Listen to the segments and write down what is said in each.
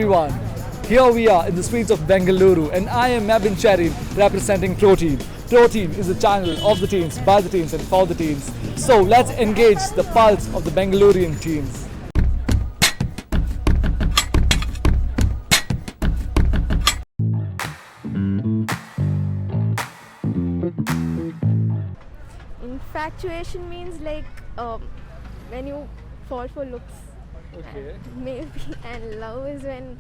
everyone. Here we are in the streets of Bengaluru and I am Mabin Cherry representing Protein. Protein is the channel of the teens, by the teens and for the teens. So let's engage the pulse of the Bengalurian teens. Infatuation means like when you fall for looks. Okay. Maybe. And love is when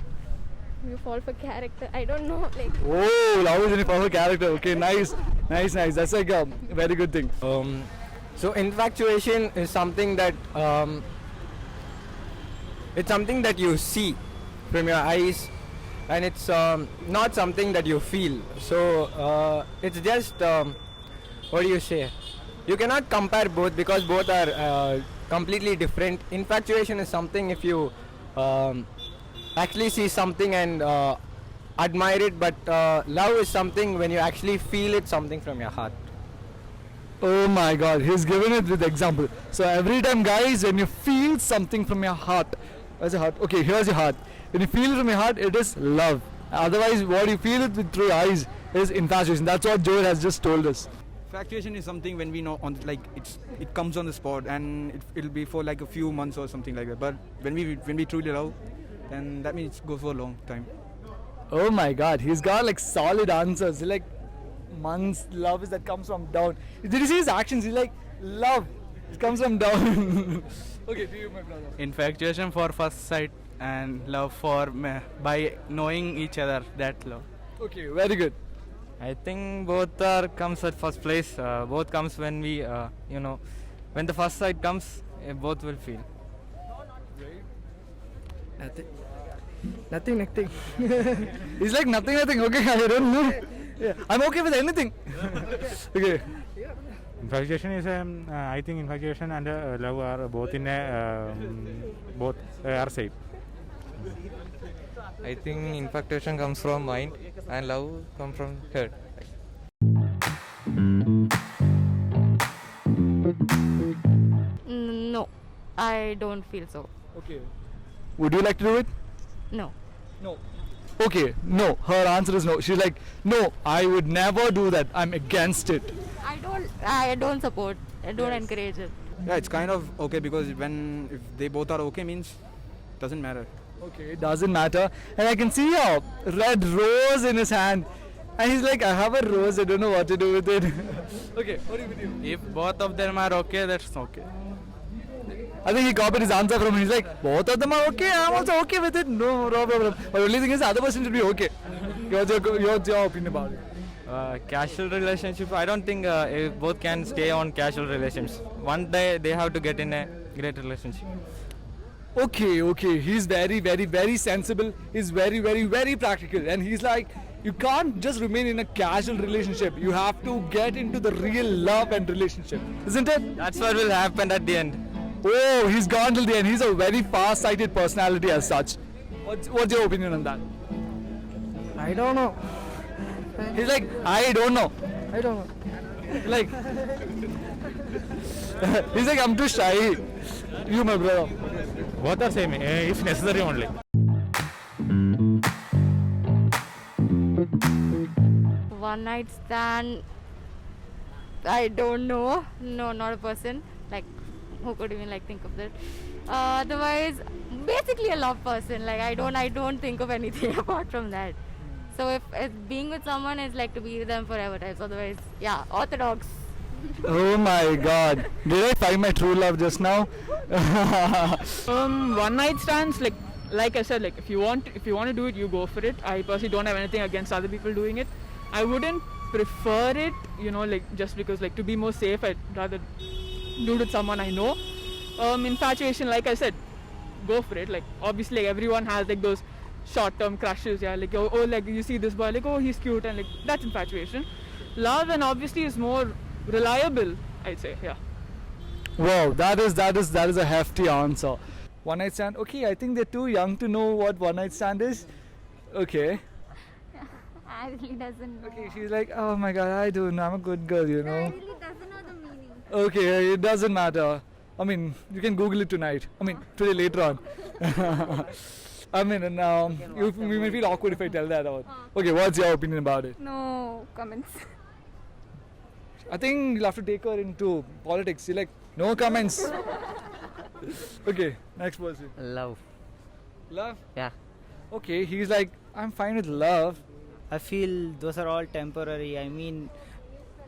you fall for character. I don't know. Like Oh, love is in a powerful character. Okay, nice. That's like a very good thing. So infatuation is something that it's something that you see from your eyes, and it's not something that you feel. So it's just what do you say? You cannot compare both because both are completely different. Infatuation is something if you actually see something and admire it, but love is something when you actually feel it, something from your heart. Oh my god, he's given it with example. So every time guys, when you feel something from your heart, where's your heart? Okay, here's your heart. When you feel it from your heart, it is love. Otherwise, what you feel it with through your eyes is infatuation. That's what Joel has just told us. Infatuation is something when we know on like it comes on the spot and it'll be for like a few months or something like that. But when we truly love, then that means it goes for a long time. Oh my god, he's got like solid answers. Like months, love is that comes from down. Did you see his actions? He's like, love, it comes from down. Okay, to you, my brother. Infatuation for first sight and love for by knowing each other, that love. Okay, very good. I think both are comes at first place. Both comes when we, when the first sight comes, both will feel. Nothing. He's like nothing. Okay, I don't know. Yeah, I'm okay with anything. Okay. Infatuation is, I think infatuation and love are both in both are same. I think infatuation comes from mind and love comes from heart. no, I don't feel so. Okay. Would you like to do it? No. No. Okay, no. Her answer is no. She's like, no, I would never do that. I'm against it. I don't support. I don't encourage it. Yeah, it's kind of okay because if they both are okay means doesn't matter. Okay, it doesn't matter. And I can see a red rose in his hand. And he's like, I have a rose, I don't know what to do with it. Okay, what do you do? If both of them are okay, that's okay. I think he copied his answer from him. He's like, both of them are okay, I'm also okay with it. No problem. But only thing is the other person should be okay. What's your opinion about it? Casual relationship, I don't think both can stay on casual relationships. One day they have to get in a great relationship. Okay. He's very sensible. He's very practical. And he's like, you can't just remain in a casual relationship. You have to get into the real love and relationship. Isn't it? That's what will happen at the end. Oh, he's gone till the end. He's a very far-sighted personality as such. What's your opinion on that? I don't know. He's like, I don't know. Like, he's like, I'm too shy. You, my brother. Both are same if necessary only. One night stand. I don't know. No, not a person. Like, who could even like think of that? Otherwise, basically a love person. Like I don't think of anything apart from that. So if being with someone is like to be with them forever types. Otherwise, yeah, orthodox. Oh my god. Did I find my true love just now? One night stands, like I said, like if you want to do it, you go for it. I personally don't have anything against other people doing it. I wouldn't prefer it, like just because like to be more safe, I'd rather do it with someone I know. Infatuation, like I said, go for it. Like obviously like, everyone has like those short-term crushes, yeah, like oh like you see this boy, like oh he's cute, and like that's infatuation. Love and obviously is more reliable, I'd say, yeah. Wow, that is a hefty answer. One night stand. Okay, I think they're too young to know what one night stand is. Okay. I really doesn't know. Okay, she's like, oh my god, I do know. I'm a good girl, you know. I really doesn't know the meaning. Okay, it doesn't matter. I mean, you can Google it tonight. I mean, today later on. I mean, and, we may feel awkward if I tell that out. Okay, what's your opinion about it? No comments. I think you'll have to take her into politics. You're like, no comments. Okay, next person. Love. Love? Yeah. Okay, he's like, I'm fine with love. I feel those are all temporary. I mean,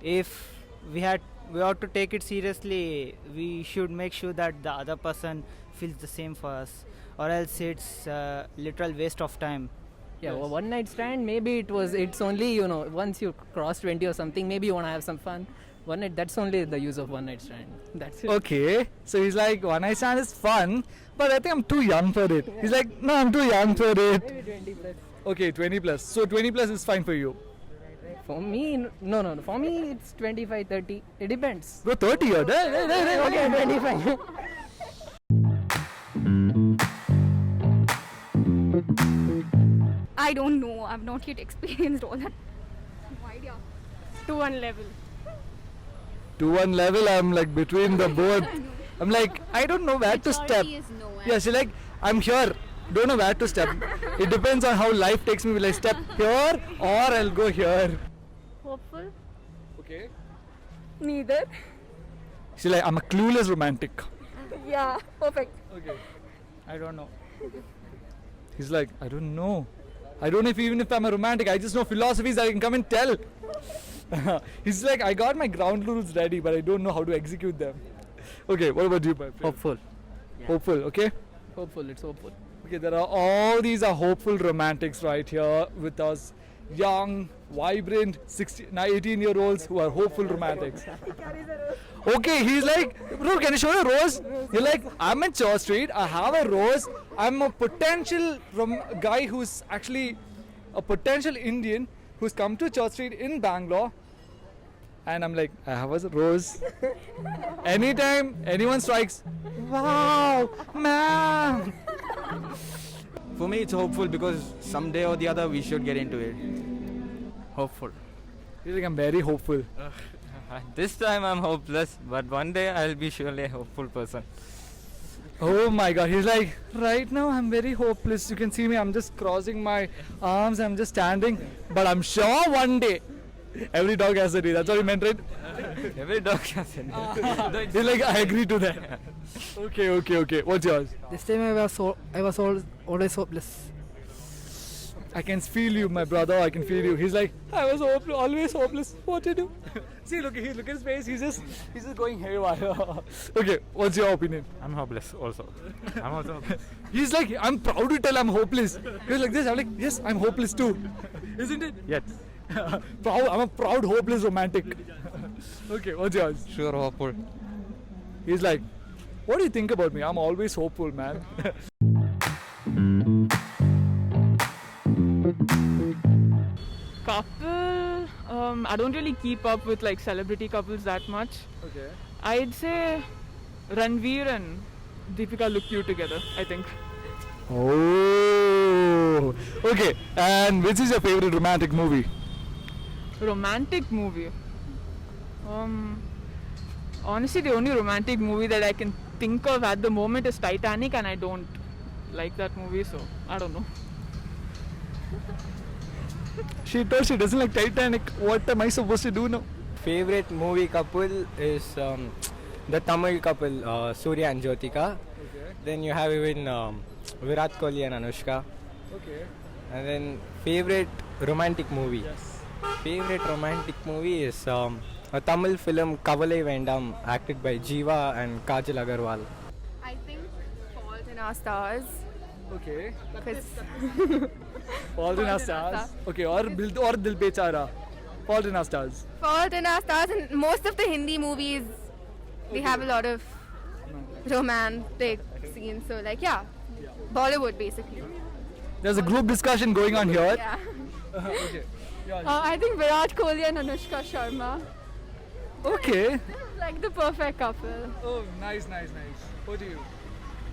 if we ought to take it seriously, we should make sure that the other person feels the same for us, or else it's literal waste of time. Yeah, well, one night stand, maybe it's only, once you cross 20 or something, maybe you want to have some fun. One night, that's only the use of one night stand. That's it. Okay, so he's like, one night stand is fun, but I think I'm too young for it. He's like, no, I'm too young for it. Maybe 20 plus. Okay, 20 plus. So 20 plus is fine for you. For me, no. For me, it's 25, 30. It depends. Go 30 or Okay, 25. I don't know. I've not yet experienced all that. No idea. To one level. To one level, I'm like between the both. I'm like, I don't know where to step. Yeah, she's like, I'm here. Don't know where to step. It depends on how life takes me. Will I step here or I'll go here? Hopeful. Okay. Neither. She's like, I'm a clueless romantic. Yeah, perfect. Okay. I don't know. He's like, I don't know. I don't know even if I'm a romantic. I just know philosophies that I can come and tell. He's like, I got my ground rules ready, but I don't know how to execute them. Okay, what about you, my friend? Hopeful. Hopeful, okay? Hopeful, it's hopeful. Okay, there are all these are hopeful romantics right here with us. Young, vibrant, 18-year-olds who are hopeful romantics. Okay, he's like, bro, can you show a rose? You're like, I'm in Church Street, I have a rose. I'm a potential guy who's actually a potential Indian who's come to Church Street in Bangalore. And I'm like, I have a rose. Anytime anyone strikes, wow, man. For me, it's hopeful because someday or the other we should get into it. Hopeful. He's like, I'm very hopeful. This time I'm hopeless, but one day I'll be surely a hopeful person. Oh my god, he's like, right now I'm very hopeless. You can see me, I'm just crossing my arms, I'm just standing. But I'm sure one day, every dog has a day. That's what he meant, right? Every dog has a day. He's like, I agree to that. Okay. What's yours? This time I was always hopeless. I can feel you, my brother. I can feel you. He's like, I was always hopeless. What to do? See, look at his face. He's just going haywire. Okay, what's your opinion? I'm hopeless also. I'm also hopeless. He's like, I'm proud to tell I'm hopeless. He's like this. I'm like, yes, I'm hopeless too. Isn't it? Yes. Proud. I'm a proud, hopeless romantic. Okay, what's yours? Sure, hopeful. He's like, what do you think about me? I'm always hopeful, man. Couple, I don't really keep up with like celebrity couples that much. Okay. I'd say Ranveer and Deepika look cute together, I think. Oh. Okay. And which is your favorite romantic movie? Romantic movie. Honestly, the only romantic movie that I can think of at the moment is Titanic, and I don't like that movie, so I don't know. She told she doesn't like Titanic. What am I supposed to do now? Favorite movie couple is the Tamil couple, Surya and Jyotika. Okay. Then you have even Virat Kohli and Anushka. Okay. And then favorite romantic movie. Yes. Favorite romantic movie is a Tamil film Kavalai Vendam, acted by Jeeva and Kajal Agarwal. I think Fault in Our Stars. Okay. Because Fault in Our Stars. Okay. Or Dil Bechara. Fault in Our Stars. Fault in Our Stars, and most of the Hindi movies, they have a lot of romantic scenes. So like, yeah, Bollywood basically. There's a group discussion going on here. Yeah. Okay. I think Virat Kohli and Anushka Sharma, Okay. like the perfect couple. Oh, nice. What do you?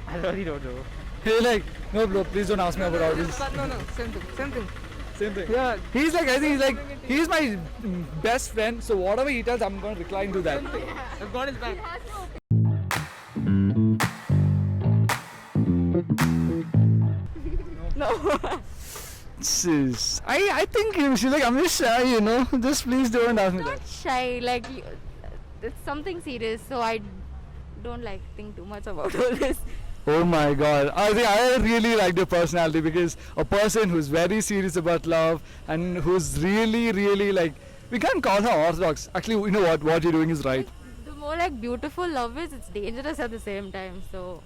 I really don't know. Hey, like, no, bro, please don't ask me about all this. No, same thing. Same thing. Yeah. He's like, I think he's my best friend. So whatever he tells, I'm going to recline to that. I've got his back. No, know. Jeez. I think she's like, I'm just shy, you know. Just please don't ask me that. Not shy, like it's something serious, so I don't like think too much about all this. Oh my god. I think I really like your personality, because a person who's very serious about love and who's really like, we can't call her orthodox. Actually, you know what you're doing is right. The more like beautiful love is, it's dangerous at the same time. So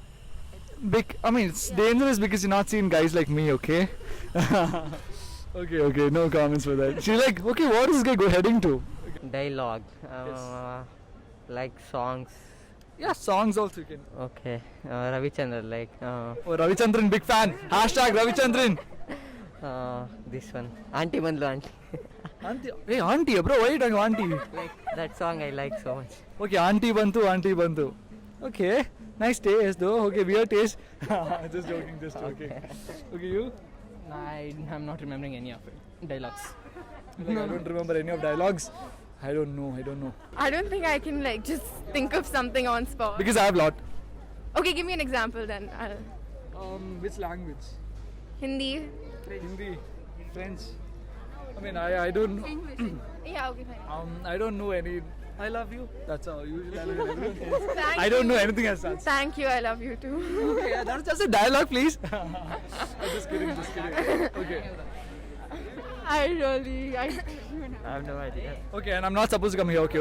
I mean, it's dangerous because you're not seeing guys like me, okay? Okay, no comments for that. She's like, okay, what is this guy heading to? Dialogue, like songs. Yeah, songs also you can. Okay, Ravichandran, like Oh, Ravichandran, big fan. Hashtag Ravichandran. this one, Auntie Mandlu Auntie. Auntie, hey, auntie, bro, why are you talking auntie? Like that song I like so much. Okay, Auntie Bantu. Okay, nice taste though. Okay, weird taste. Just joking. Okay, you? I'm not remembering any of it. Dialogues. Like, I don't remember any of dialogues. I don't know. I don't think I can like just think of something on spot. Because I have lot. Okay, give me an example then. Which language? Hindi. Hindi, French. I mean, I don't know. English. Yeah, okay, fine. I don't know any. I love you. That's how usually I love everyone. Thank I don't you. know anything as such. Thank you, I love you too. Okay, yeah, that's just a dialogue, please. I'm just kidding. Okay. I really. I have no idea. Okay, and I'm not supposed to come here. Okay.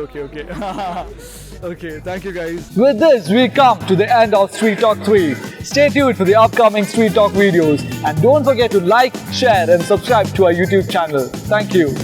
Okay, thank you guys. With this, we come to the end of Street Talk 3. Stay tuned for the upcoming Street Talk videos and don't forget to like, share and subscribe to our YouTube channel. Thank you.